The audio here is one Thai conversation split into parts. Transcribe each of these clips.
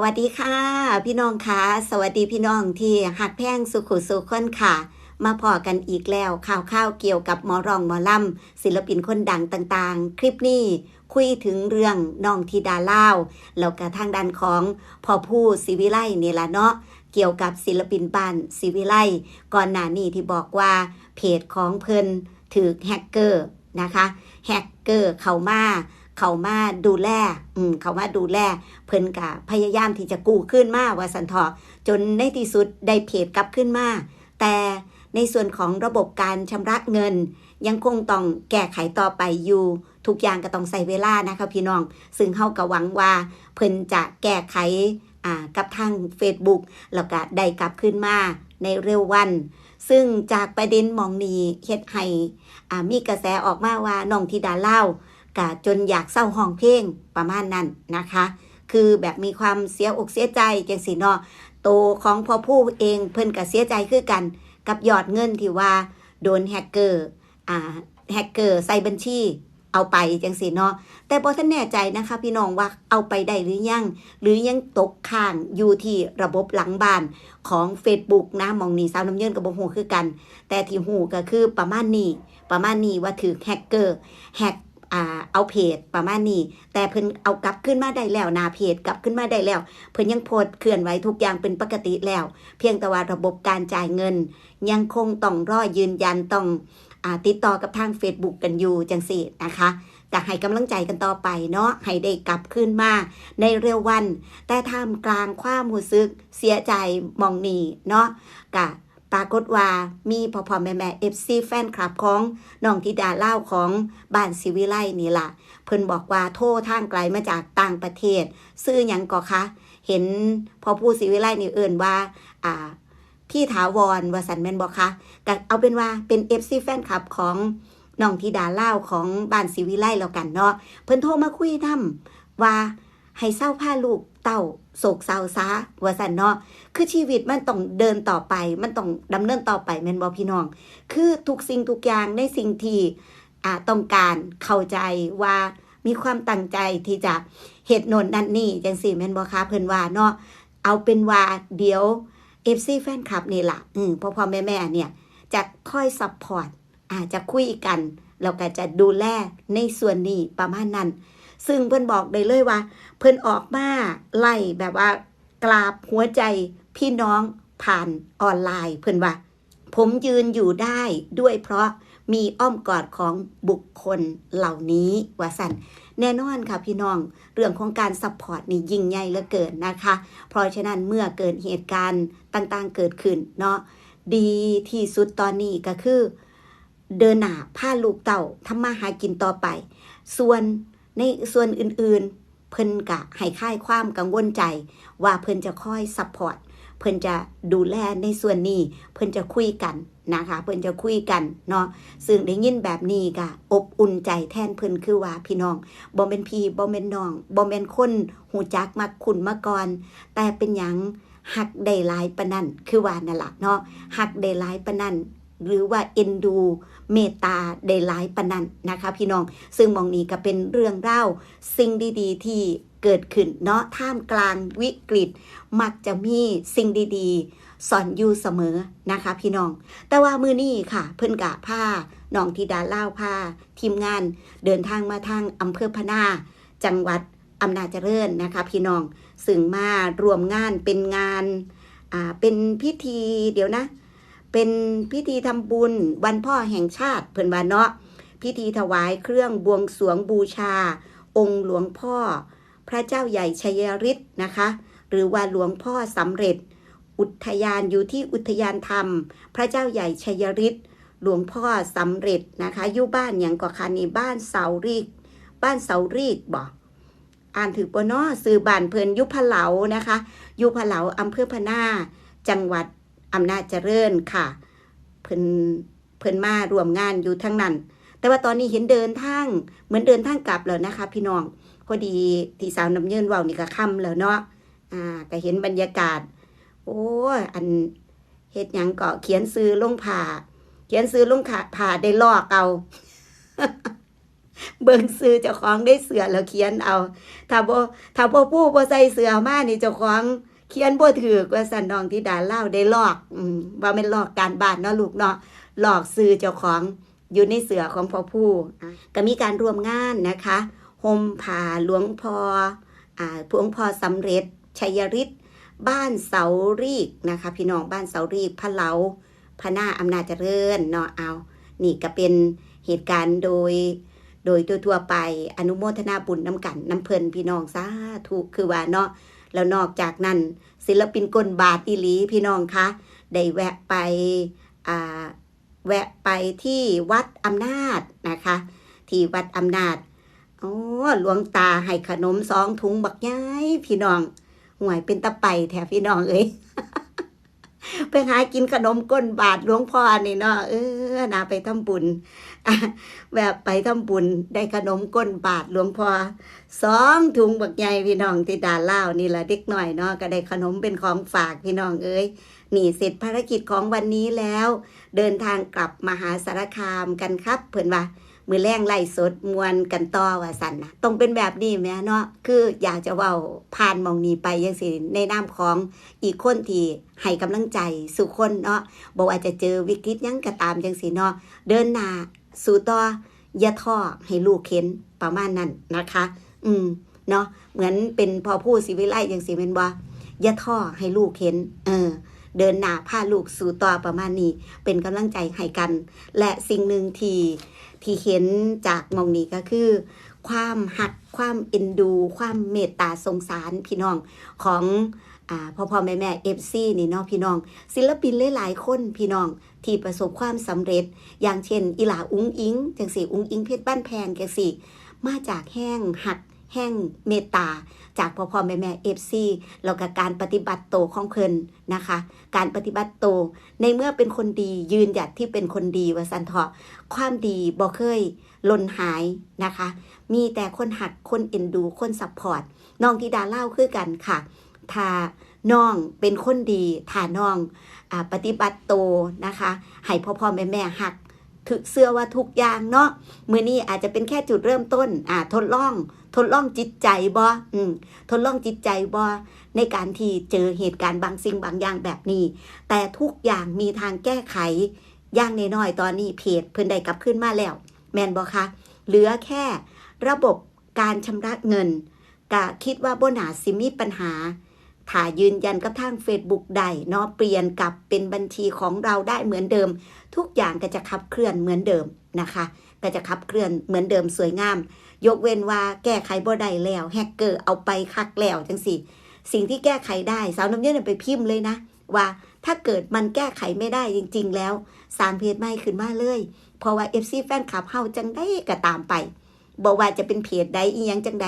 วัสดีค่ะพี่น้องค่ะสวัสดีพี่น้องที่หักแพงสุขุสุขคนค่ะมาพอกันอีกแล้วข่าวเกี่ยวกับหมอร้องหมอลำศิลปินคนดังต่างๆคลิปนี้คุยถึงเรื่องน้องธิดาลาวแล้วก็ทางด้านของพ่อผู้ศิวิไลนี่ล่ะเนาะเกี่ยวกับศิลปินบ้านศิวิไลก่อนหน้านี้ที่บอกว่าเพจของเพิ่นถูกแฮกเกอร์นะคะแฮกเกอร์เข้ามาดูแลเข้ามาดูแลเพิ่นก็พยายามที่จะกู้ขึ้นมาว่าสันเถาะจนในที่สุดได้เพจกลับขึ้นมาแต่ในส่วนของระบบการชำระเงินยังคงต้องแก้ไขต่อไปอยู่ทุกอย่างก็ต้องใส่เวลานะคะพี่น้องซึ่งเฮาก็หวังว่าเพิ่นจะแก้ไขกับทาง Facebook แล้วก็ได้กลับขึ้นมาในเร็ววันซึ่งจากประเด็นมองนี้เฮ็ดให้มีกระแสออกมาว่าน้องธิดาลาวก็จนอยากเศร้าห้องเพลงประมาณนั้นนะคะคือแบบมีความเสียอกเสียใจจังสิเนาะโตของพ่อผู้เองเพิ่นก็เสียใจคือกันกับยอดเงินที่ว่าโดนแฮกเกอร์ใส่บัญชีเอาไปจังสิเนาะแต่บ่ทันแน่ใจนะคะพี่น้องว่าเอาไปได้หรือยังตกค้างอยู่ที่ระบบหลังบ้านของ Facebook นะมองนี่สาวน้ำเยินก็บ่ฮู้คือกันแต่ที่ฮู้ก็คือประมาณนี้ว่าถูกแฮกเกอร์แฮกเอาเพจประมาณนี้แต่เพิ่นเอากลับขึ้นมาได้แล้วหน้าเพจกลับขึ้นมาได้แล้วเพิ่นยังโพสต์เคลื่อนไหวทุกอย่างเป็นปกติแล้วเพียงแต่ว่าระบบการจ่ายเงินยังคงต้องรอยืนยันต้องติดต่อกับทาง Facebook กันอยู่จังซี่นะคะก็ให้กำลังใจกันต่อไปเนาะให้ได้กลับขึ้นมาในเร็ววันแต่ท่ามกลางความรู้สึกเสียใจมองนี่เนาะก็ปรากฏว่ามีพ่อแม่ FC แฟนคลับของน้องธิดาลาวของบ้านศิวิไลนี่ล่ะเพิ่นบอกว่าโทรทางไกลมาจากต่างประเทศซื้อหยังก็คะเห็นพ่อผู้ศิวิไลนี่เอิ้นว่าพี่ถาวรว่าสันแม่นบ่คะก็เอาเป็นว่าเป็น FC แฟนคลับของน้องธิดาลาวของบ้านศิวิไลแล้วกันเนาะเพิ่นโทรมาคุยนำว่าให้เศร้าพาลูกเต้าโศกเศร้าซะว่าซั่นเนาะคือชีวิตมันต้องเดินต่อไปมันต้องดำเนินต่อไปแม่นบ่พี่น้องคือทุกสิ่งทุกอย่างในสิ่งที่ต้องการเข้าใจว่ามีความตั้งใจที่จะเฮ็ดโน่นนั่นนี่จังซี่แม่นบ่คะเพิ่นว่าเนาะเอาเป็นว่าเดี๋ยว FC แฟนคลับนี่ล่ะพ่อแม่เนี่ยจะคอยซัพพอร์ตจะคุยกันแล้วก็จะดูแลในส่วนนี้ประมาณนั้นซึ่งเพิ่นบอกได้เลยว่าเพิ่นออกมาไล่แบบว่ากราบหัวใจพี่น้องผ่านออนไลน์เพิ่นว่าผมยืนอยู่ได้ด้วยเพราะมีอ้อมกอดของบุคคลเหล่านี้ว่าสั่นแน่นอนค่ะพี่น้องเรื่องของการซัพพอร์ตนี่ยิ่งใหญ่เหลือเกินนะคะเพราะฉะนั้นเมื่อเกิดเหตุการณ์ต่างๆเกิดขึ้นเนาะดีที่สุดตอนนี้ก็คือเดินหน้าพาลูกเต้าทำมาหากินต่อไปส่วนในส่วนอื่นๆเพิ่นก็ให้คลายความกังวลใจว่าเพิ่นจะคอยซัพพอร์ตเพิ่นจะดูแลในส่วนนี้เพิ่นจะคุยกันนะคะเพิ่นจะคุยกันเนาะซึ่งได้ยินแบบนี้ก็อบอุ่นใจแทนเพิ่นคือว่าพี่น้องบ่แม่นพี่บ่แม่นน้องบ่แม่นคนหูจักมักคุ้นมาก่อนแต่เป็นหยังฮักได้หลายปานนั้นคือว่านั่นล่ะเนาะฮักได้หลายปานนั้นหรือว่าเอ็นดูเมตตาได้หลายปานนั้นนะคะพี่น้องซึ่งมองนี้ก็เป็นเรื่องเล่าสิ่งดีๆที่เกิดขึ้นเนาะท่ามกลางวิกฤตมักจะมีสิ่งดีๆสอนอยู่เสมอนะคะพี่น้องแต่ว่ามื้อนี้ค่ะเพิ่นก็พาน้องธิดาลาวพาทีมงานเดินทางมาทางอำเภอพะนาจังหวัดอำนาจเจริญนะคะพี่น้องซึ่งมารวมงานเป็นงานเป็นพิธีเดี๋ยวนะเป็นพิธีทำบุญวันพ่อแห่งชาติเพิ่นว่าเนาะพิธีถวายเครื่องบวงสรวงบูชาองค์หลวงพ่อพระเจ้าใหญ่ชัยฤทธิ์นะคะหรือว่าหลวงพ่อสำเร็จอุทยานอยู่ที่อุทยานธรรมพระเจ้าใหญ่ชัยฤทธิ์หลวงพ่อสำเร็จนะคะอยู่บ้านหยังก็ค่ะนี่บ้านเสารีกบ่อ่านถือบ่เนาะซื้อบ้านเพิ่นอยู่พะเหลานะคะอยู่พะเหลาอำเภอพะนาจังหวัดอำนาจเจริญค่ะเพิ่นมารวมงานอยู่ทั้งนั้นแต่ว่าตอนนี้เห็นเดินทางเหมือนเดินทางกลับแล้วนะคะพี่น้องพอดีที่สาวน้ำเยินเว้านี่ก็ค่ำแล้วเนาะก็เห็นบรรยากาศโอ้อันเฮ็ดหยังก็เขียนซื้อลงผ่าได้ลอกเอา เบิ่งซื้อเจ้าของได้เสือแล้วเขียนเอาถ้าบ่ผู้บ่ใส่เสือมานี่เจ้าของเขียนบ่ถูกว่าซั่นน้องธิดาเล่าได้ลอกว่าแม่นลอกการบ้านเนาะลูกเนาะหลอกซื้อเจ้าของอยู่ในเสือของพ่อผู้ก็มีการร่วมงานนะคะห่มผ้าหลวงพ่อหลวงพ่อสำเร็จชัยฤทธิ์บ้านเสารีกนะคะพี่น้องบ้านเสารีกพะเหลาพะหน้าอำนาจเจริญเนาะเอานี่ก็เป็นเหตุการณ์โดยทั่วไปอนุโมทนาบุญน้ำกันน้ำเพลินพี่น้องสาธุคือว่าเนาะแล้วนอกจากนั้นศิลปินก้นบาทอีหลีพี่น้องคะได้แวะไปที่วัดอำนาจนะคะที่วัดอำนาจหลวงตาให้ขนม2 ถุงบักย้ายพี่น้องห่วยเป็นตะไปแถวพี่น้องเอ้ย ไปหากินขนมก้นบาทหลวงพ่อนี่เนาะน่าไปทำบุญแบบไปทำบุญได้ขนมก้นบาทหลวงพ่อ2 ถุงบักใหญ่พี่น้องที่ดาล่าวนี่แหละเด็กหน่อยเนาะก็ได้ขนมเป็นของฝากพี่น้องเอ้ยนี่เสร็จภารกิจของวันนี้แล้วเดินทางกลับมหาสารคามกันครับเพิ่นว่ามือแรงไล่สดมวนกันต่อว่าสั่นนะต้องเป็นแบบนี้แม่เนาะคืออยากจะเว้าผ่านมองนี้ไปยังสิในนามของอีกคนที่ให้กำลังใจสู่คนเนาะบอกว่าจะเจอวิกฤตยังก็ตามจังสิเนาะเดินหน้าสู่ต่ออย่าท้อให้ลูกเข็นประมาณนั้นนะคะเนาะเหมือนเป็นพ่อผู้ศิวิไลจังสิแม่นบ่อย่าท้อให้ลูกเข็นเดินหน้าพาลูกสู่ต่อประมาณนี้เป็นกำลังใจให้กันและสิ่งหนึ่งที่เห็นจากมองนี้ก็คือความหักความเอ็นดูความเมตตาสงสารพี่น้องของพ่อแม่FCนี่เนาะพี่น้องศิลปินหลายๆคนพี่น้องที่ประสบความสำเร็จอย่างเช่นอีหลาอุ้งอิงจังสี่อุ้งอิงเพชรบ้านแพงจังสี่มาจากแห้งหักแห้งเมตตาจากพ่อแม่FCแล้วก็การปฏิบัติโตของเพิ่นนะคะการปฏิบัติโตในเมื่อเป็นคนดียืนหยัดที่เป็นคนดีว่าซั่นเถาะความดีบ่เคยหล่นหายนะคะมีแต่คนหักคนเอ็นดูคนซัพพอร์ตน้องธิดาเล่าคือกันค่ะถ้าน้องเป็นคนดีถ้าน้องปฏิบัติโตนะคะให้พ่อแม่หักถึกเสื้อว่าทุกอย่างเนาะมื้อนี้อาจจะเป็นแค่จุดเริ่มต้นทดลองจิตใจบ่ทดลองจิตใจบ่ในการที่เจอเหตุการณ์บางสิ่งบางอย่างแบบนี้แต่ทุกอย่างมีทางแก้ไขอย่างน้อยๆตอนนี้เพจเพิ่นได้กลับขึ้นมาแล้วแม่นบ่คะเหลือแค่ระบบการชำระเงินก็คิดว่าบ่น่าสิมีปัญหาถ้ายืนยันกับทาง Facebook ได้เนาะเปลี่ยนกลับเป็นบัญชีของเราได้เหมือนเดิมทุกอย่างก็จะขับเคลื่อนเหมือนเดิมนะคะก็จะขับเคลื่อนเหมือนเดิมสวยงามยกเว้นว่าแก้ไขบ่ได้แล้วแฮกเกอร์เอาไปคักแล้วจังสิสิ่งที่แก้ไขได้สาวน้ำเย็นไปพิมพ์เลยนะว่าถ้าเกิดมันแก้ไขไม่ได้จริงๆแล้วสร้างเพจใหม่ขึ้นมาเลยเพราะว่า FC แฟนคลับเฮาจังได้ก็ตามไปบอกว่าจะเป็นเพจใดอีหยังจังใด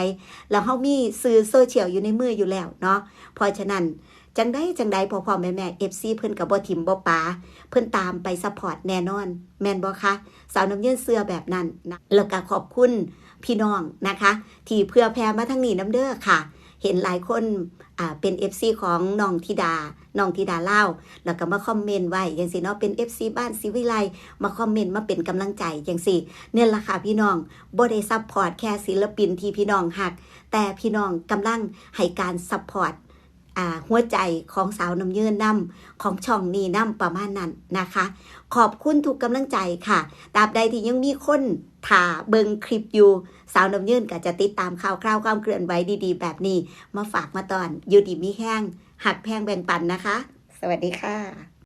แล้วเฮามีสื่อโซเชียลอยู่ในมืออยู่แล้วเนาะเพราะฉะนั้นจังได้พ่อแม่ FC เพิ่นก็บ่ทิ่มบ่ปาเพิ่นตามไปซัพพอร์ตแน่นอนแม่นบ่คะสาวน้ำเย็นเสื้อแบบนั้นนะแล้วก็ขอบคุณพี่น้องนะคะที่เพื่อแพร่มาทั้งนี้น้ำเด้อค่ะเห็นหลายคนเป็น FC ของน้องธิดาเล่าแล้วก็มาคอมเมนต์ไว้จังซี่เนาะเป็น FC บ้านศิวิไลมาคอมเมนต์มาเป็นกำลังใจจังซี่เนี่ยล่ะค่ะพี่น้องบ่ได้ซัพพอร์ตแค่ศิลปินที่พี่น้องฮักแต่พี่น้องกำลังให้การซัพพอร์ตหัวใจของสาวน้ำเยินน้ำของช่องนี้น้ำประมาณนั้นนะคะขอบคุณทุกกำลังใจค่ะตราบใดที่ยังมีคนถ่าเบิงคลิปอยู่สาวน้ำเยินก็จะติดตามข่าวคราวความเคลื่อนไหวดีๆแบบนี้มาฝากมาตอนอยู่ดีมีแห้งหักแพงแบ่งปันนะคะสวัสดีค่ะ